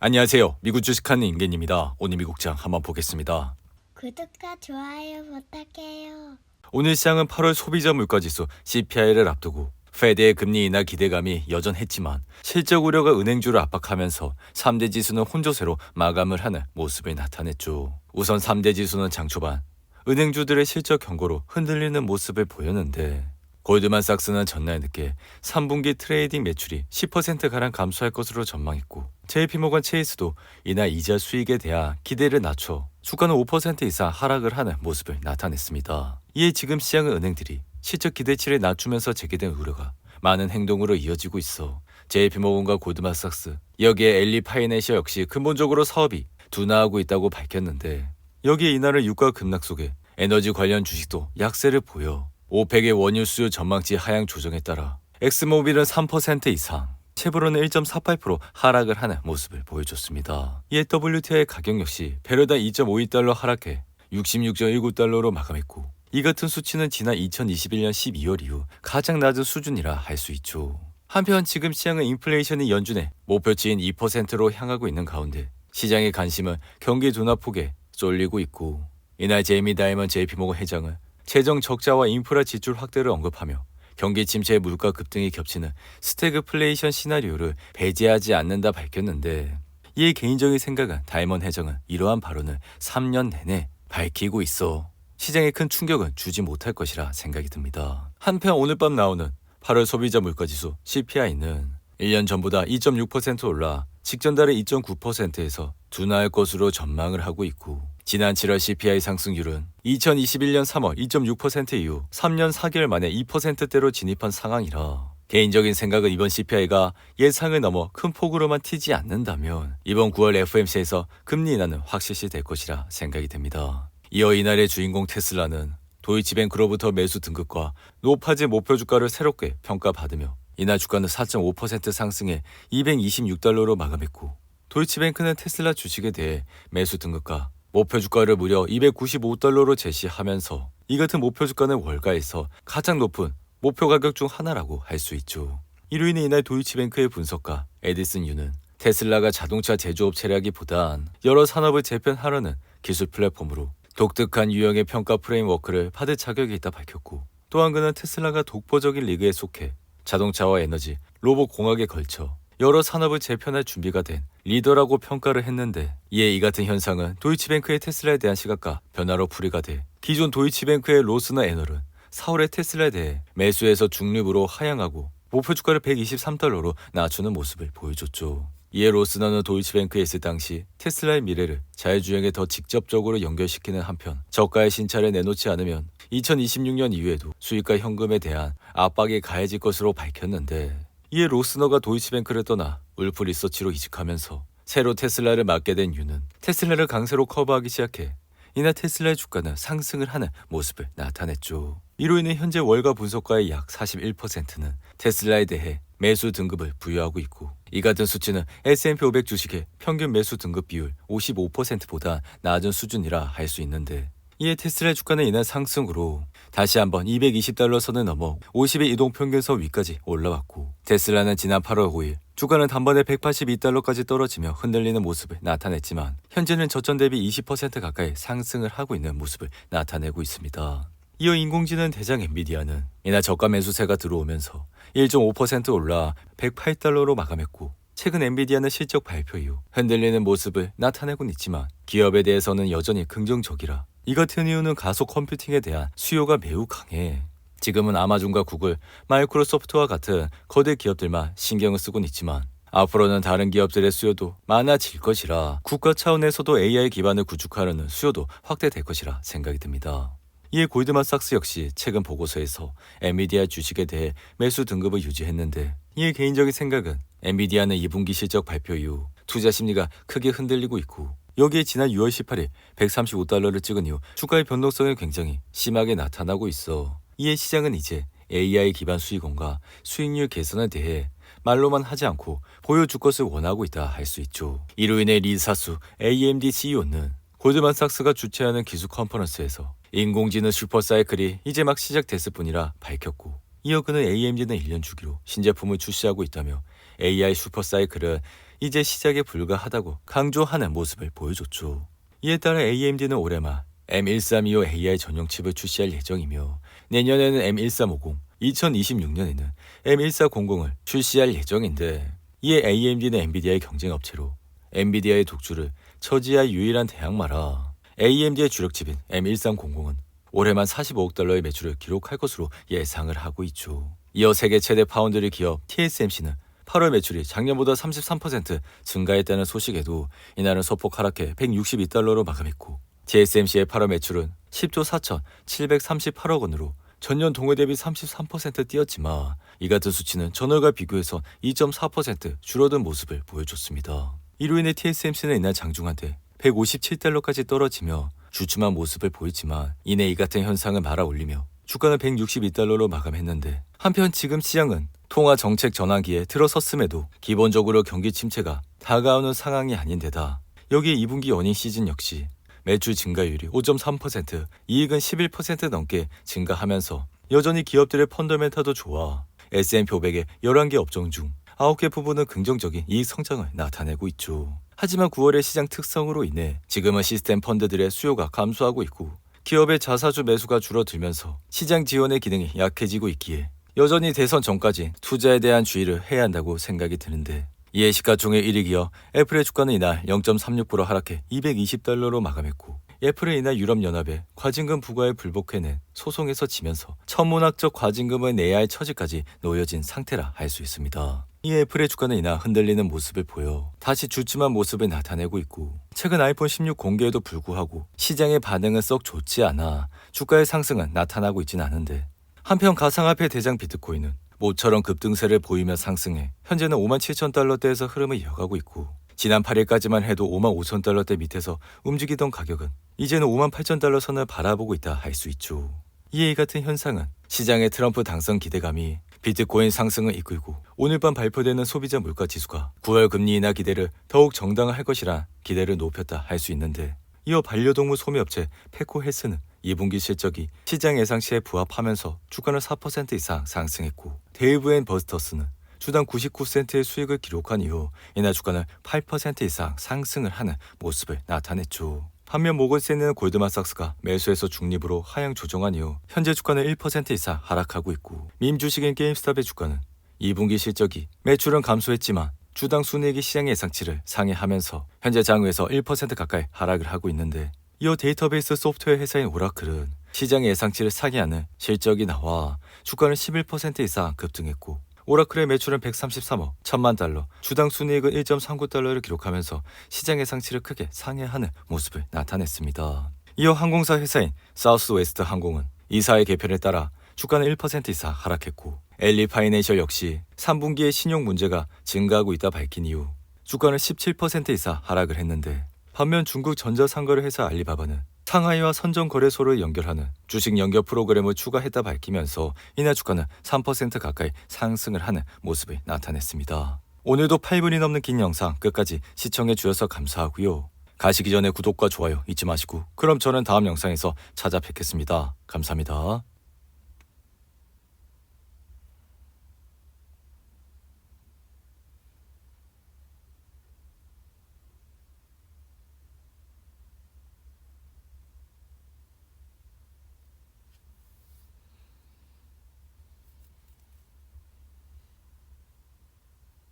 안녕하세요. 미국 주식하는 임계입니다. 오늘 미국장 한번 보겠습니다. 구독과 좋아요 부탁해요. 오늘 시장은 8월 소비자 물가지수 CPI를 앞두고 페드의 금리 인하 기대감이 여전했지만 실적 우려가 은행주를 압박하면서 3대 지수는 혼조세로 마감을 하는 모습을 나타냈죠. 우선 3대 지수는 장 초반 은행주들의 실적 경고로 흔들리는 모습을 보였는데 골드만삭스는 전날 늦게 3분기 트레이딩 매출이 10%가량 감소할 것으로 전망했고 JP모건 체이스도 이날 이자 수익에 대한 기대를 낮춰 주가는 5% 이상 하락을 하는 모습을 나타냈습니다. 이에 지금 시장은 은행들이 실적 기대치를 낮추면서 제기된 우려가 많은 행동으로 이어지고 있어 JP모건과 골드만삭스 여기에 엘리 파이낸셜 역시 근본적으로 사업이 둔화하고 있다고 밝혔는데 여기에 이날의 유가 급락 속에 에너지 관련 주식도 약세를 보여 오펙의 원유 수요 전망치 하향 조정에 따라 엑스모빌은 3% 이상, 체브론은 1.48% 하락을 하는 모습을 보여줬습니다. 이에 WTI 가격 역시 배럴당 2.52달러 하락해 66.19달러로 마감했고 이 같은 수치는 지난 2021년 12월 이후 가장 낮은 수준이라 할 수 있죠. 한편 지금 시장은 인플레이션이 연준의 목표치인 2%로 향하고 있는 가운데 시장의 관심은 경기 둔화 폭에 쏠리고 있고 이날 제이미 다이먼 JP모건 회장은 재정 적자와 인프라 지출 확대를 언급하며 경기 침체의 물가 급등이 겹치는 스태그플레이션 시나리오를 배제하지 않는다 밝혔는데 이에 개인적인 생각은 다이먼 회장은 이러한 발언을 3년 내내 밝히고 있어 시장에 큰 충격은 주지 못할 것이라 생각이 듭니다. 한편 오늘 밤 나오는 8월 소비자 물가지수 CPI는 1년 전보다 2.6% 올라 직전 달의 2.9%에서 둔화할 것으로 전망을 하고 있고 지난 7월 CPI 상승률은 2021년 3월 2.6% 이후 3년 4개월 만에 2%대로 진입한 상황이라 개인적인 생각은 이번 CPI가 예상을 넘어 큰 폭으로만 튀지 않는다면 이번 9월 FOMC에서 금리 인하는 확실시 될 것이라 생각이 됩니다. 이어 이날의 주인공 테슬라는 도이치뱅크로부터 매수 등급과 노파지 목표 주가를 새롭게 평가받으며 이날 주가는 4.5% 상승해 226달러로 마감했고 도이치뱅크는 테슬라 주식에 대해 매수 등급과 목표 주가를 무려 295달러로 제시하면서 이 같은 목표 주가는 월가에서 가장 높은 목표 가격 중 하나라고 할 수 있죠. 이로 인해 이날 도이치뱅크의 분석가 에디슨 유는 테슬라가 자동차 제조업체라기보단 여러 산업을 재편하려는 기술 플랫폼으로 독특한 유형의 평가 프레임워크를 받을 자격이 있다 밝혔고 또한 그는 테슬라가 독보적인 리그에 속해 자동차와 에너지, 로봇 공학에 걸쳐 여러 산업을 재편할 준비가 된 리더라고 평가를 했는데 이에 이 같은 현상은 도이치뱅크의 테슬라에 대한 시각과 변화로 풀이가 돼 기존 도이치뱅크의 로스나 에너는 4월에 테슬라에 대해 매수에서 중립으로 하향하고 목표 주가를 123달러로 낮추는 모습을 보여줬죠. 이에 로스너는 도이치뱅크에 있을 당시 테슬라의 미래를 자율주행에 더 직접적으로 연결시키는 한편 저가의 신차를 내놓지 않으면 2026년 이후에도 수익과 현금에 대한 압박이 가해질 것으로 밝혔는데 이에 로스너가 도이치뱅크를 떠나 울프 리서치로 이직하면서 새로 테슬라를 맡게 된 유는 테슬라를 강세로 커버하기 시작해 이날 테슬라의 주가는 상승을 하는 모습을 나타냈죠. 이로 인해 현재 월가 분석가의 약 41%는 테슬라에 대해 매수 등급을 부여하고 있고 이 같은 수치는 S&P 500 주식의 평균 매수 등급 비율 55%보다 낮은 수준이라 할 수 있는데 이에 테슬라 주가는 이날 상승으로 다시 한번 220달러 선을 넘어 50의 이동평균선 위까지 올라왔고 테슬라는 지난 8월 5일 주가는 단번에 182달러까지 떨어지며 흔들리는 모습을 나타냈지만 현재는 저점 대비 20% 가까이 상승을 하고 있는 모습을 나타내고 있습니다. 이어 인공지능 대장 엔비디아는 이날 저가 매수세가 들어오면서 1.5% 올라 108달러로 마감했고 최근 엔비디아는 실적 발표 이후 흔들리는 모습을 나타내곤 있지만 기업에 대해서는 여전히 긍정적이라 이 같은 이유는 가속 컴퓨팅에 대한 수요가 매우 강해 지금은 아마존과 구글, 마이크로소프트와 같은 거대 기업들만 신경을 쓰곤 있지만 앞으로는 다른 기업들의 수요도 많아질 것이라 국가 차원에서도 AI 기반을 구축하려는 수요도 확대될 것이라 생각이 듭니다. 이에 골드만삭스 역시 최근 보고서에서 엔비디아 주식에 대해 매수 등급을 유지했는데 이에 개인적인 생각은 엔비디아는 2분기 실적 발표 이후 투자 심리가 크게 흔들리고 있고 여기에 지난 6월 18일 135달러를 찍은 이후 주가의 변동성이 굉장히 심하게 나타나고 있어 이에 시장은 이제 AI 기반 수익원과 수익률 개선에 대해 말로만 하지 않고 보여줄 것을 원하고 있다 할 수 있죠. 이로 인해 리 사수 AMD CEO는 골드만삭스가 주최하는 기술 컨퍼런스에서 인공지능 슈퍼사이클이 이제 막 시작됐을 뿐이라 밝혔고 이어 그는 AMD는 1년 주기로 신제품을 출시하고 있다며 AI 슈퍼사이클은 이제 시작에 불과하다고 강조하는 모습을 보여줬죠. 이에 따라 AMD는 올해 말 M1325 AI 전용 칩을 출시할 예정이며 내년에는 M1350, 2026년에는 M1400을 출시할 예정인데 이에 AMD는 엔비디아의 경쟁 업체로 엔비디아의 독주를 처지할 유일한 대항마라 AMD의 주력 칩인 M1300은 올해만 45억 달러의 매출을 기록할 것으로 예상을 하고 있죠. 이어 세계 최대 파운드리 기업 TSMC는 8월 매출이 작년보다 33% 증가했다는 소식에도 이날은 소폭 하락해 162달러로 마감했고 TSMC의 8월 매출은 10조 4,738억 원으로 전년 동월 대비 33% 뛰었지만 이 같은 수치는 전월과 비교해서 2.4% 줄어든 모습을 보여줬습니다. 이로 인해 TSMC는 이날 장중한테 157달러까지 떨어지며 주춤한 모습을 보이지만 이내 이 같은 현상을 말아올리며 주가는 162달러로 마감했는데 한편 지금 시장은 통화 정책 전환기에 들어섰음에도 기본적으로 경기 침체가 다가오는 상황이 아닌데다 여기에 2분기 어닝 시즌 역시 매출 증가율이 5.3%, 이익은 11% 넘게 증가하면서 여전히 기업들의 펀더멘탈도 좋아 S&P 500의 11개 업종 중 9개 부분은 긍정적인 이익 성장을 나타내고 있죠. 하지만 9월의 시장 특성으로 인해 지금은 시스템 펀드들의 수요가 감소하고 있고 기업의 자사주 매수가 줄어들면서 시장 지원의 기능이 약해지고 있기에 여전히 대선 전까지 투자에 대한 주의를 해야 한다고 생각이 드는데 이에 시가총액 1위 기업 애플의 주가는 이날 0.36% 하락해 220달러로 마감했고 애플은 이날 유럽연합에 과징금 부과에 불복해낸 소송에서 지면서 천문학적 과징금을 내야 할 처지까지 놓여진 상태라 할 수 있습니다. 이 애플의 주가는 이날 흔들리는 모습을 보여 다시 주춤한 모습을 나타내고 있고 최근 아이폰 16 공개에도 불구하고 시장의 반응은 썩 좋지 않아 주가의 상승은 나타나고 있진 않은데 한편 가상화폐 대장 비트코인은 모처럼 급등세를 보이며 상승해 현재는 57,000달러대에서 흐름을 이어가고 있고 지난 8일까지만 해도 55,000달러대 밑에서 움직이던 가격은 이제는 58,000달러 선을 바라보고 있다 할 수 있죠. 이에 이 같은 현상은 시장의 트럼프 당선 기대감이 비트코인 상승을 이끌고 오늘 밤 발표되는 소비자 물가 지수가 9월 금리 인하 기대를 더욱 정당화할 것이라 기대를 높였다 할 수 있는데 이어 반려동물 소매업체 페코헬스는 2분기 실적이 시장 예상치에 부합하면서 주가는 4% 이상 상승했고 데이브 앤 버스터스는 주당 99센트의 수익을 기록한 이후 이날 주가는 8% 이상 상승을 하는 모습을 나타냈죠. 반면 모건스탠리는 골드만삭스가 매수해서 중립으로 하향 조정한 이후 현재 주가는 1% 이상 하락하고 있고 밈 주식인 게임스탑의 주가는 2분기 실적이 매출은 감소했지만 주당 순이익이 시장 예상치를 상회하면서 현재 장외에서 1% 가까이 하락을 하고 있는데 이어 데이터베이스 소프트웨어 회사인 오라클은 시장 예상치를 상회하는 실적이 나와 주가는 11% 이상 급등했고 오라클의 매출은 133억 1천만 달러, 주당 순이익은 1.39달러를 기록하면서 시장 예상치를 크게 상회하는 모습을 나타냈습니다. 이어 항공사 회사인 사우스웨스트 항공은 이사의 개편에 따라 주가는 1% 이상 하락했고 엘리 파이낸셜 역시 3분기에 신용 문제가 증가하고 있다 밝힌 이후 주가는 17% 이상 하락을 했는데 반면 중국 전자상거래 회사 알리바바는 상하이와 선정거래소를 연결하는 주식 연결 프로그램을 추가했다 밝히면서 이날 주가는 3% 가까이 상승을 하는 모습을 나타냈습니다. 오늘도 8분이 넘는 긴 영상 끝까지 시청해 주셔서 감사하고요. 가시기 전에 구독과 좋아요 잊지 마시고 그럼 저는 다음 영상에서 찾아뵙겠습니다. 감사합니다.